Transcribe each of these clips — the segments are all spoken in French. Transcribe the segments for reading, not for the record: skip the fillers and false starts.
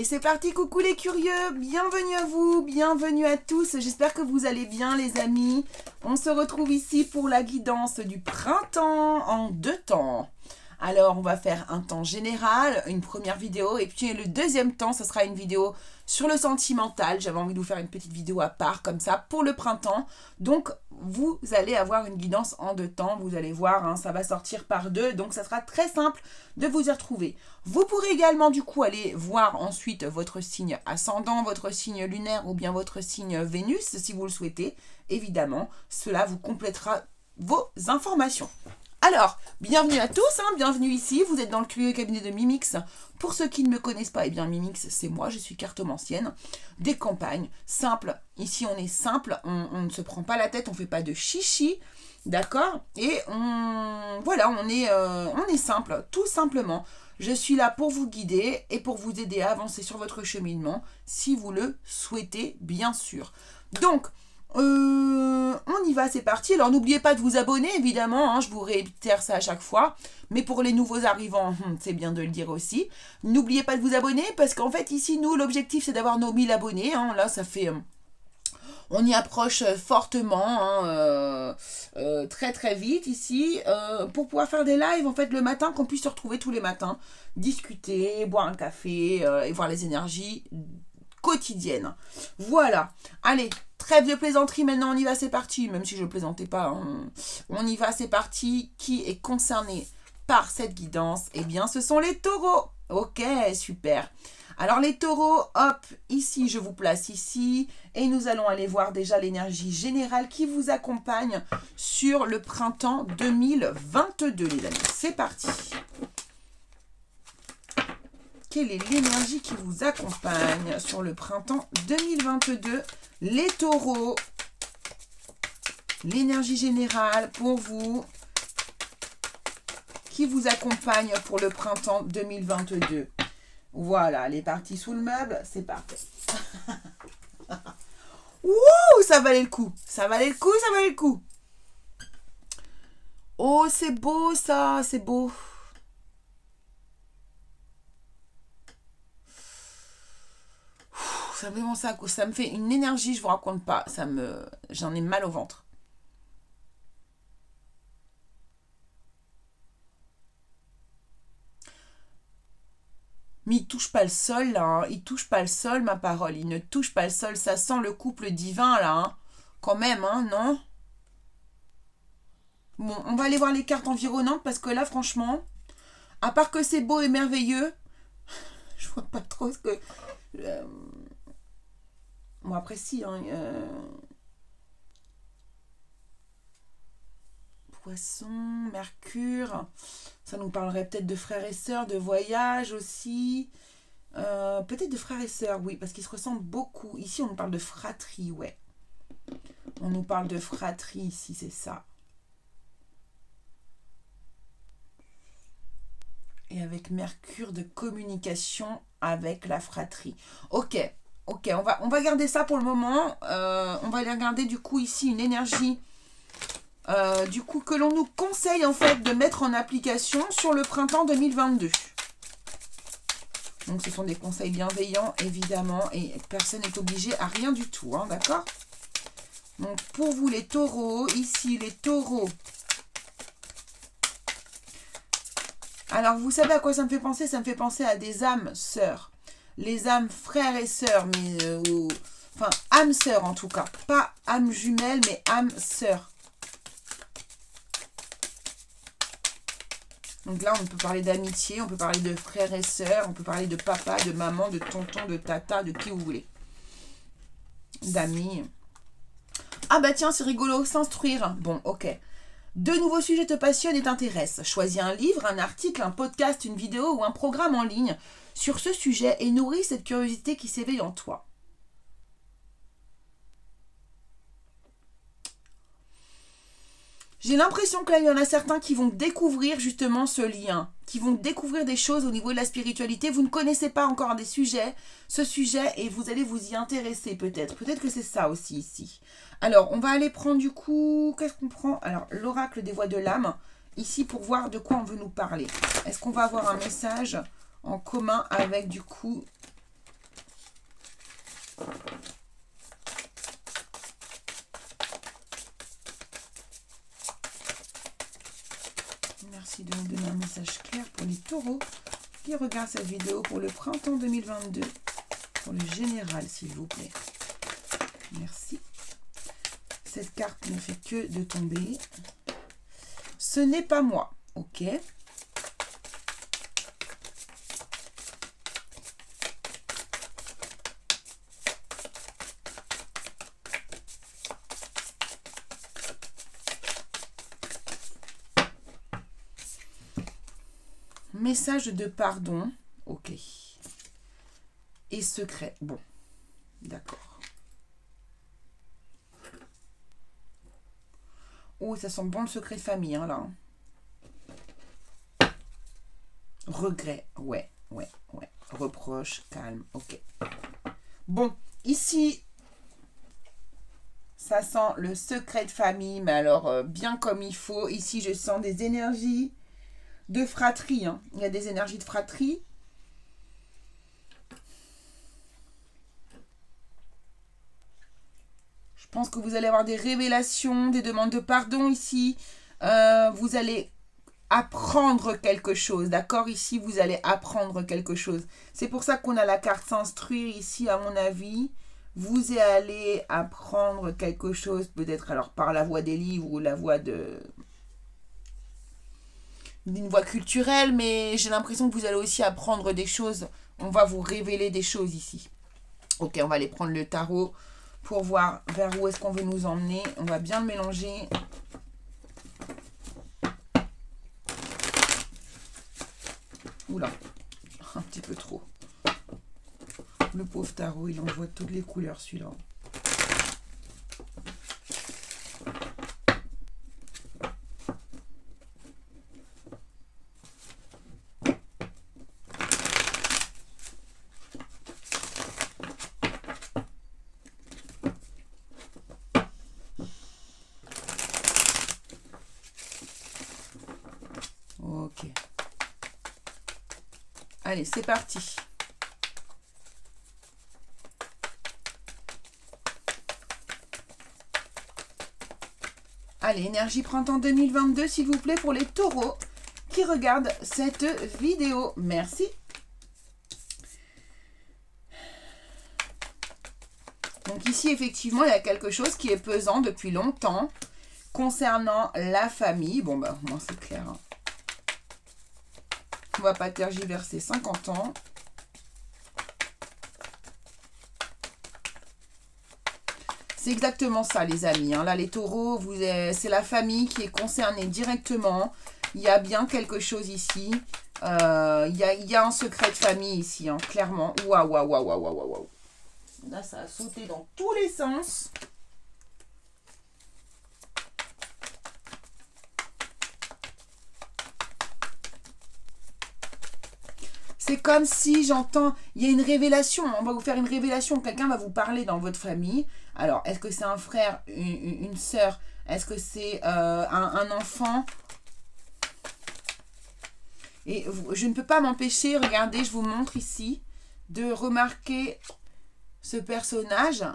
c'est parti, coucou les curieux, bienvenue à vous, bienvenue à tous, j'espère que vous allez bien les amis. On se retrouve ici pour la guidance du printemps en 2 temps. Alors on va faire un temps général, une première vidéo, et puis le deuxième temps, ce sera une vidéo sur le sentimental. J'avais envie de vous faire une petite vidéo à part comme ça pour le printemps. Donc vous allez avoir une guidance en 2 temps, vous allez voir, hein, ça va sortir par 2, donc ça sera très simple de vous y retrouver. Vous pourrez également du coup aller voir ensuite votre signe ascendant, votre signe lunaire ou bien votre signe Vénus si vous le souhaitez. Évidemment, cela vous complétera vos informations. Alors, bienvenue à tous, bienvenue ici, vous êtes dans le curieux cabinet de Mimix. Pour ceux qui ne me connaissent pas, eh bien Mimix, c'est moi, je suis cartomancienne, des campagnes, simple. Ici, on est simple, on ne se prend pas la tête, on ne fait pas de chichi, d'accord? Et on est simple, tout simplement. Je suis là pour vous guider et pour vous aider à avancer sur votre cheminement, si vous le souhaitez, bien sûr. Donc, on y va, c'est parti. Alors n'oubliez pas de vous abonner, évidemment, je vous réitère ça à chaque fois. Mais pour les nouveaux arrivants, c'est bien de le dire aussi. N'oubliez pas de vous abonner parce qu'en fait ici, nous, l'objectif c'est d'avoir nos 1000 abonnés. Là, ça fait... on y approche fortement, très très vite ici, pour pouvoir faire des lives en fait le matin, qu'on puisse se retrouver tous les matins, discuter, boire un café et voir les énergies quotidiennes. Voilà, allez, trêve de plaisanterie, maintenant on y va, c'est parti, même si je ne plaisantais pas, on y va, c'est parti. Qui est concerné par cette guidance? Eh bien ce sont les taureaux. Ok, super. Alors les taureaux, hop, ici je vous place ici et nous allons aller voir déjà l'énergie générale qui vous accompagne sur le printemps 2022 les amis. C'est parti. Quelle est l'énergie qui vous accompagne sur le printemps 2022 les taureaux? L'énergie générale pour vous qui vous accompagne pour le printemps 2022. Voilà, les parties sous le meuble, c'est parfait. Ouh, ça valait le coup. Ça valait le coup, ça valait le coup. Oh, c'est beau ça, c'est beau. Ça vraiment ça me fait une énergie, je vous raconte pas. J'en ai mal au ventre. Mais il touche pas le sol, là. Il touche pas le sol, ma parole. Il ne touche pas le sol. Ça sent le couple divin, là. Quand même, non? Bon, on va aller voir les cartes environnantes parce que là, franchement, à part que c'est beau et merveilleux, je vois pas trop ce que... Bon, après, si, Poisson, Mercure, ça nous parlerait peut-être de frères et sœurs, de voyage aussi. Peut-être de frères et sœurs, oui, parce qu'ils se ressemblent beaucoup. Ici, on nous parle de fratrie, ouais. On nous parle de fratrie ici, c'est ça. Et avec Mercure, de communication avec la fratrie. Ok, on va garder ça pour le moment. On va regarder du coup ici une énergie du coup que l'on nous conseille en fait de mettre en application sur le printemps 2022. Donc ce sont des conseils bienveillants évidemment et personne n'est obligé à rien du tout, d'accord? Donc pour vous les taureaux, ici les taureaux. Alors vous savez à quoi ça me fait penser? Ça me fait penser à des âmes sœurs. Les âmes frères et sœurs, mais enfin âmes sœurs en tout cas. Pas âmes jumelles, mais âmes sœurs. Donc là, on peut parler d'amitié, on peut parler de frères et sœurs, on peut parler de papa, de maman, de tonton, de tata, de qui vous voulez. D'amis. Ah bah tiens, c'est rigolo, s'instruire. Bon, ok. De nouveaux sujets te passionnent et t'intéressent. Choisis un livre, un article, un podcast, une vidéo ou un programme en ligne sur ce sujet et nourris cette curiosité qui s'éveille en toi. J'ai l'impression que là, il y en a certains qui vont découvrir justement ce lien, qui vont découvrir des choses au niveau de la spiritualité. Vous ne connaissez pas encore ce sujet, et vous allez vous y intéresser peut-être. Peut-être que c'est ça aussi ici. Alors, on va aller prendre du coup... Qu'est-ce qu'on prend? Alors, l'oracle des voix de l'âme, ici pour voir de quoi on veut nous parler. Est-ce qu'on va avoir un message en commun avec du coup Merci de nous donner un message clair pour les taureaux qui regardent cette vidéo pour le printemps 2022. Pour le général, s'il vous plaît. Merci. Cette carte ne fait que de tomber. Ce n'est pas moi. Ok. Message de pardon. Ok. Et secret. Bon. D'accord. Oh, ça sent bon le secret de famille, hein, là. Regret. Ouais. Reproche, calme. Ok. Bon, ici, ça sent le secret de famille, mais alors bien comme il faut. Ici, je sens des énergies de fratrie. Hein. Il y a des énergies de fratrie. Je pense que vous allez avoir des révélations, des demandes de pardon ici. Vous allez apprendre quelque chose, d'accord? Ici, vous allez apprendre quelque chose. C'est pour ça qu'on a la carte s'instruire ici, à mon avis. Vous allez apprendre quelque chose, peut-être alors par la voie des livres ou la voie d'une voie culturelle, mais j'ai l'impression que vous allez aussi apprendre des choses. On va vous révéler des choses ici. Ok, on va aller prendre le tarot pour voir vers où est-ce qu'on veut nous emmener. On va bien le mélanger. Oula, un petit peu trop. Le pauvre tarot, il envoie toutes les couleurs, celui-là. Ok. Allez, c'est parti. Allez, énergie printemps 2022, s'il vous plaît, pour les taureaux qui regardent cette vidéo. Merci. Donc ici, effectivement, il y a quelque chose qui est pesant depuis longtemps concernant la famille. Bon, bah, moi, c'est clair. Hein. On va pas tergiverser 50 ans. C'est exactement ça, les amis. Hein. Là, les taureaux, c'est la famille qui est concernée directement. Il y a bien quelque chose ici. Il y a un secret de famille ici, hein, clairement. Waouh. Là, ça a sauté dans tous les sens. C'est comme si j'entends, il y a une révélation, on va vous faire une révélation, quelqu'un va vous parler dans votre famille. Alors, est-ce que c'est un frère, une sœur? Est-ce que c'est un enfant? Et je ne peux pas m'empêcher, regardez, je vous montre ici, de remarquer ce personnage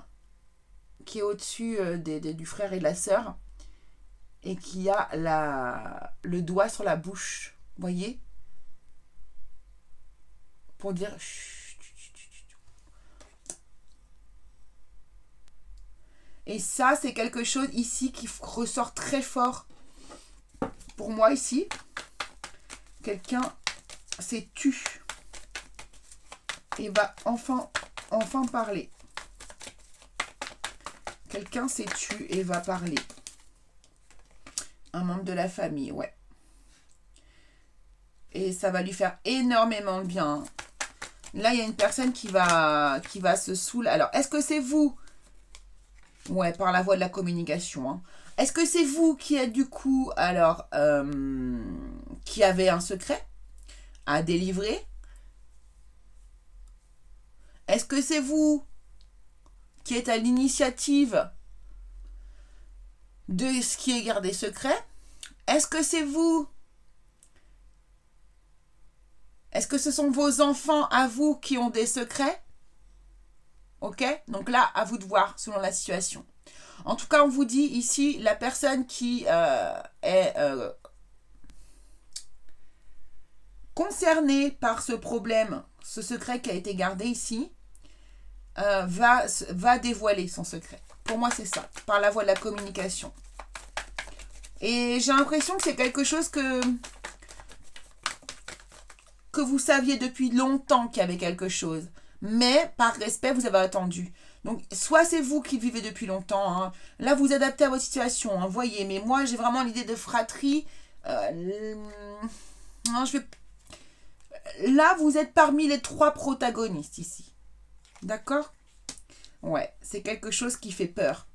qui est au-dessus du frère et de la sœur et qui a le doigt sur la bouche, voyez? Pour dire chut. Et ça, c'est quelque chose ici qui ressort très fort pour moi ici. Quelqu'un s'est tu et va enfin parler. Quelqu'un s'est tu et va parler. Un membre de la famille, ouais. Et ça va lui faire énormément de bien. Là, il y a une personne qui va se soulager. Alors, est-ce que c'est vous? Ouais, par la voie de la communication. Hein. Est-ce que c'est vous qui êtes du coup, alors, qui avez un secret à délivrer? Est-ce que c'est vous qui êtes à l'initiative de ce qui est gardé secret? Est-ce que c'est vous? Est-ce que ce sont vos enfants à vous qui ont des secrets? Ok? Donc là, à vous de voir selon la situation. En tout cas, on vous dit ici, la personne qui est concernée par ce problème, ce secret qui a été gardé ici, va dévoiler son secret. Pour moi, c'est ça, par la voie de la communication. Et j'ai l'impression que c'est quelque chose que vous saviez depuis longtemps qu'il y avait quelque chose. Mais par respect, vous avez attendu. Donc, soit c'est vous qui vivez depuis longtemps. Hein. Là, vous adaptez à votre situation. Hein, voyez, mais moi, j'ai vraiment l'idée de fratrie. Non, là, vous êtes parmi les 3 protagonistes ici. D'accord? Ouais, c'est quelque chose qui fait peur.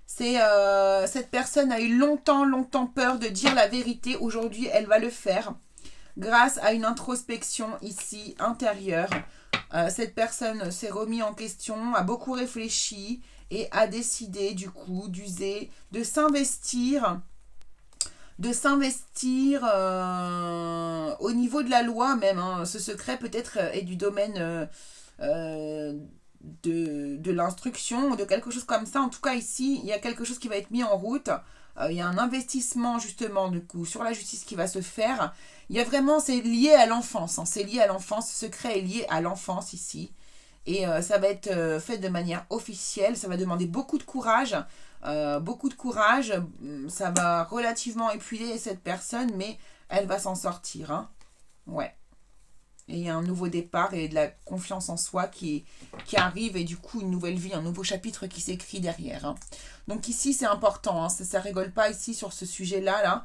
Cette personne a eu longtemps peur de dire la vérité. Aujourd'hui, elle va le faire grâce à une introspection ici intérieure. Cette personne s'est remise en question, a beaucoup réfléchi et a décidé du coup d'user, de s'investir au niveau de la loi même. Hein. Ce secret peut-être est du domaine de l'instruction ou de quelque chose comme ça. En tout cas ici, il y a quelque chose qui va être mis en route. Il y a un investissement justement du coup sur la justice qui va se faire. Il y a vraiment, c'est lié à l'enfance. Hein. C'est lié à l'enfance. Ce secret est lié à l'enfance ici. Et ça va être fait de manière officielle. Ça va demander beaucoup de courage. Ça va relativement épuiser cette personne, mais elle va s'en sortir. Hein. Ouais. Et il y a un nouveau départ et de la confiance en soi qui arrive et du coup une nouvelle vie, un nouveau chapitre qui s'écrit derrière. Hein. Donc ici c'est important, hein, ça rigole pas ici sur ce sujet-là. Là.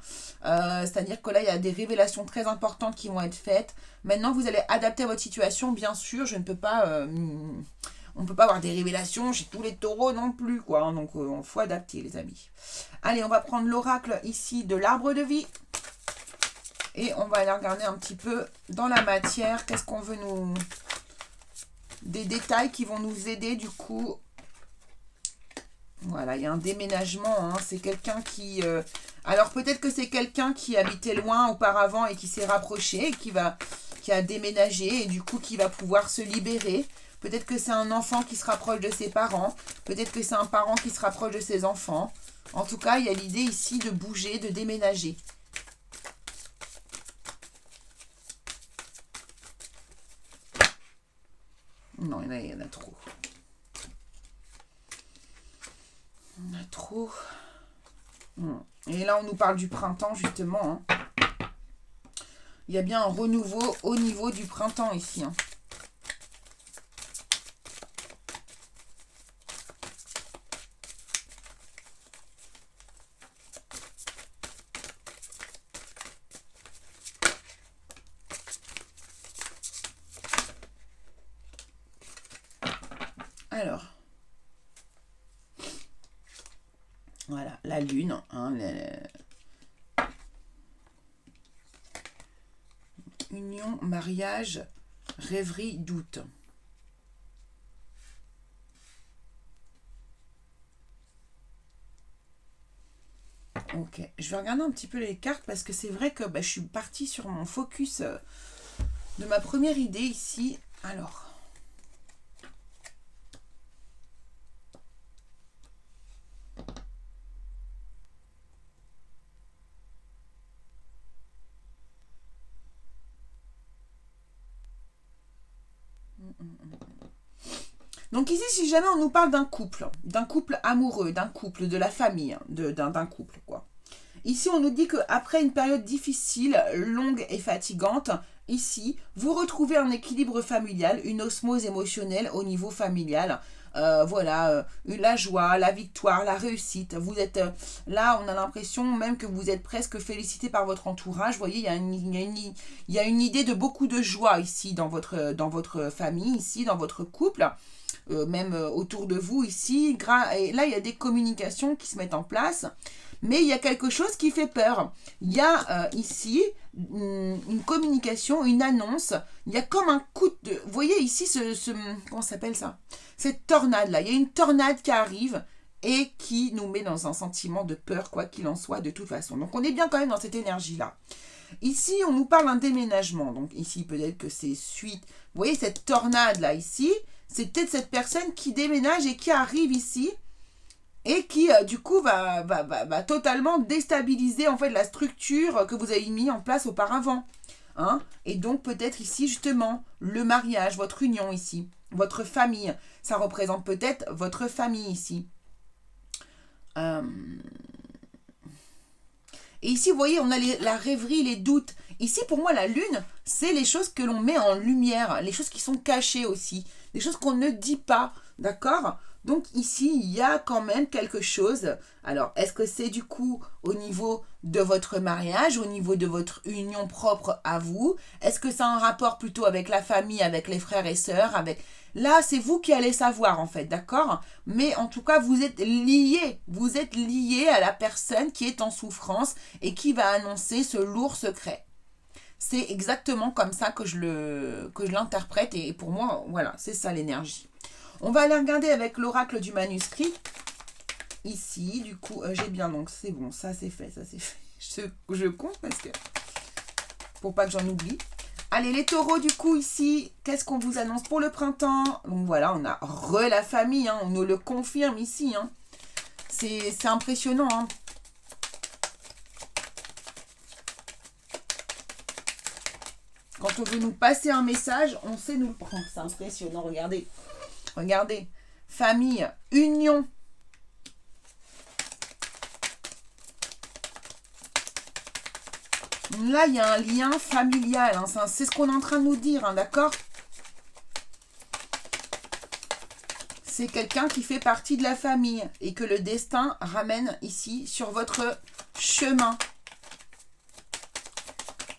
C'est-à-dire que là il y a des révélations très importantes qui vont être faites. Maintenant vous allez adapter à votre situation, bien sûr, je ne peux pas... on ne peut pas avoir des révélations chez tous les taureaux non plus, quoi. Hein, donc il faut adapter les amis. Allez, on va prendre l'oracle ici de l'arbre de vie. Et on va aller regarder un petit peu dans la matière. Qu'est-ce qu'on veut nous... Des détails qui vont nous aider du coup. Voilà, il y a un déménagement. Hein. C'est quelqu'un qui... Alors peut-être que c'est quelqu'un qui habitait loin auparavant et qui s'est rapproché. Et qui a déménagé et du coup qui va pouvoir se libérer. Peut-être que c'est un enfant qui se rapproche de ses parents. Peut-être que c'est un parent qui se rapproche de ses enfants. En tout cas, il y a l'idée ici de bouger, de déménager. Non, il y en a trop. Il y en a trop. Et là, on nous parle du printemps, justement. Hein. Il y a bien un renouveau au niveau du printemps ici. Hein. Alors, voilà, la lune, hein, union, mariage, rêverie, doute. Ok, je vais regarder un petit peu les cartes parce que c'est vrai que je suis partie sur mon focus de ma première idée ici. Alors... Donc ici, si jamais on nous parle d'un couple amoureux, d'un couple, de la famille, d'un couple, quoi. Ici, on nous dit qu'après une période difficile, longue et fatigante, ici, vous retrouvez un équilibre familial, une osmose émotionnelle au niveau familial. Voilà, la joie, la victoire, la réussite. Vous êtes là, on a l'impression même que vous êtes presque félicité par votre entourage. Vous voyez, il y a une idée de beaucoup de joie ici dans votre famille, ici dans votre couple. Même autour de vous ici. Et là, il y a des communications qui se mettent en place. Mais il y a quelque chose qui fait peur. Il y a ici une communication, une annonce. Il y a comme un coup de... Vous voyez ici, comment ça s'appelle ça? Cette tornade-là. Il y a une tornade qui arrive et qui nous met dans un sentiment de peur, quoi qu'il en soit, de toute façon. Donc, on est bien quand même dans cette énergie-là. Ici, on nous parle d'un déménagement. Donc, ici, peut-être que c'est suite... Vous voyez cette tornade-là, ici, c'est peut-être cette personne qui déménage et qui arrive ici et qui, du coup, va totalement déstabiliser, en fait, la structure que vous avez mis en place auparavant. Hein? Et donc, peut-être ici, justement, le mariage, votre union ici, votre famille. Ça représente peut-être votre famille ici. Et ici, vous voyez, on a la rêverie, les doutes. Ici, pour moi, la lune, c'est les choses que l'on met en lumière, les choses qui sont cachées aussi, les choses qu'on ne dit pas, d'accord? Donc ici, il y a quand même quelque chose. Alors, est-ce que c'est du coup au niveau de votre mariage, au niveau de votre union propre à vous? Est-ce que ça a un rapport plutôt avec la famille, avec les frères et sœurs, avec... Là, c'est vous qui allez savoir en fait, d'accord? Mais en tout cas, vous êtes lié à la personne qui est en souffrance et qui va annoncer ce lourd secret. C'est exactement comme ça que je l'interprète et pour moi, voilà, c'est ça l'énergie. On va aller regarder avec l'oracle du manuscrit. Ici, du coup, j'ai bien, donc c'est bon, ça c'est fait, ça c'est fait. Je compte parce que, pour pas que j'en oublie. Allez, les taureaux, du coup, ici, qu'est-ce qu'on vous annonce pour le printemps? Donc voilà, on a la famille, hein, on nous le confirme ici. Hein. C'est impressionnant. Hein. Quand on veut nous passer un message, on sait nous le prendre. C'est impressionnant, regardez. Regardez. Famille, union. Là, il y a un lien familial. Hein. C'est ce qu'on est en train de nous dire, hein, d'accord? C'est quelqu'un qui fait partie de la famille et que le destin ramène ici sur votre chemin.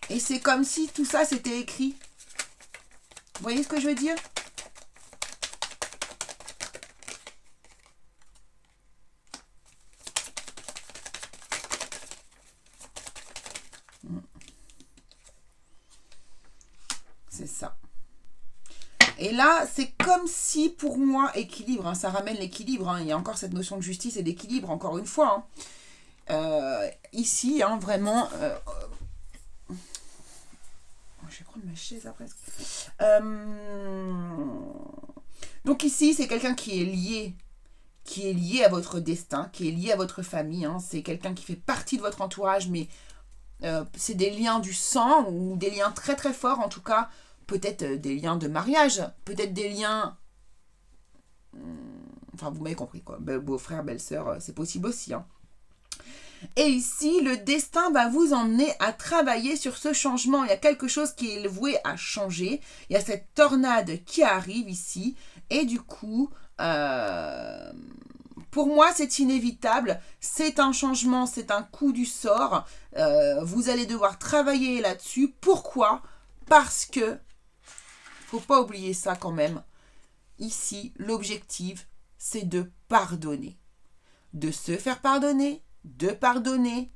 Et c'est comme si tout ça, c'était écrit. Vous voyez ce que je veux dire? C'est ça. Et là, c'est comme si, pour moi, équilibre, hein, ça ramène l'équilibre. Hein, il y a encore cette notion de justice et d'équilibre, encore une fois. Hein. Ici, hein, vraiment... je vais prendre ma chaise après. Donc ici, c'est quelqu'un qui est lié à votre destin, qui est lié à votre famille. Hein. C'est quelqu'un qui fait partie de votre entourage, mais c'est des liens du sang ou des liens très très forts, en tout cas, peut-être des liens de mariage, peut-être des liens... Enfin, vous m'avez compris, quoi. Beau-frère, belle-sœur, c'est possible aussi, hein. Et ici, le destin va vous emmener à travailler sur ce changement. Il y a quelque chose qui est voué à changer. Il y a cette tornade qui arrive ici. Et du coup, pour moi, c'est inévitable. C'est un changement, c'est un coup du sort. Vous allez devoir travailler là-dessus. Pourquoi? Parce que, faut pas oublier ça quand même. Ici, l'objectif, c'est de pardonner. De se faire pardonner, de pardonner.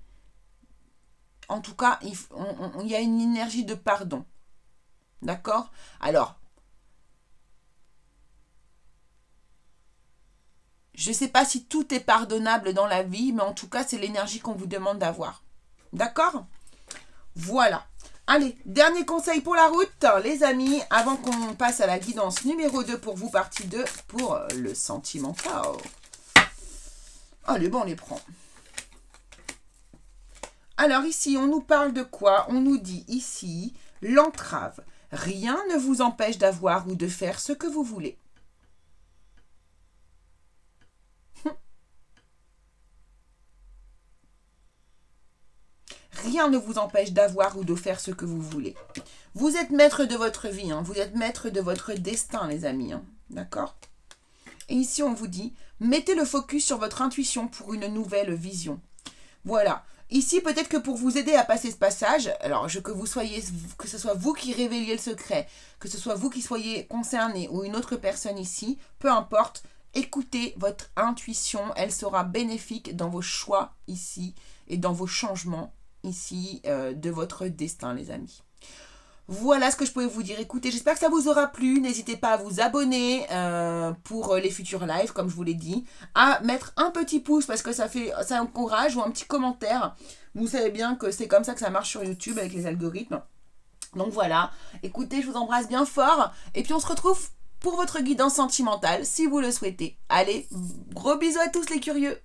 En tout cas, il y a une énergie de pardon. D'accord? Alors, je ne sais pas si tout est pardonnable dans la vie, mais en tout cas, c'est l'énergie qu'on vous demande d'avoir. D'accord? Voilà. Allez, dernier conseil pour la route, les amis, avant qu'on passe à la guidance numéro 2 pour vous, partie 2, pour le sentimental. Allez, bon, on les prend. Alors ici, on nous parle de quoi? On nous dit ici, l'entrave. Rien ne vous empêche d'avoir ou de faire ce que vous voulez. Rien ne vous empêche d'avoir ou de faire ce que vous voulez. Vous êtes maître de votre vie, hein. Vous êtes maître de votre destin, les amis. Hein. D'accord? Et ici, on vous dit, mettez le focus sur votre intuition pour une nouvelle vision. Voilà. Ici, peut-être que pour vous aider à passer ce passage, alors que ce soit vous qui révéliez le secret, que ce soit vous qui soyez concerné ou une autre personne ici, peu importe, écoutez votre intuition, elle sera bénéfique dans vos choix ici et dans vos changements ici de votre destin, les amis. Voilà ce que je pouvais vous dire. Écoutez, j'espère que ça vous aura plu. N'hésitez pas à vous abonner pour les futurs lives, comme je vous l'ai dit. À mettre un petit pouce parce que ça encourage ou un petit commentaire. Vous savez bien que c'est comme ça que ça marche sur YouTube avec les algorithmes. Donc voilà. Écoutez, je vous embrasse bien fort. Et puis on se retrouve pour votre guidance sentimentale si vous le souhaitez. Allez, gros bisous à tous les curieux.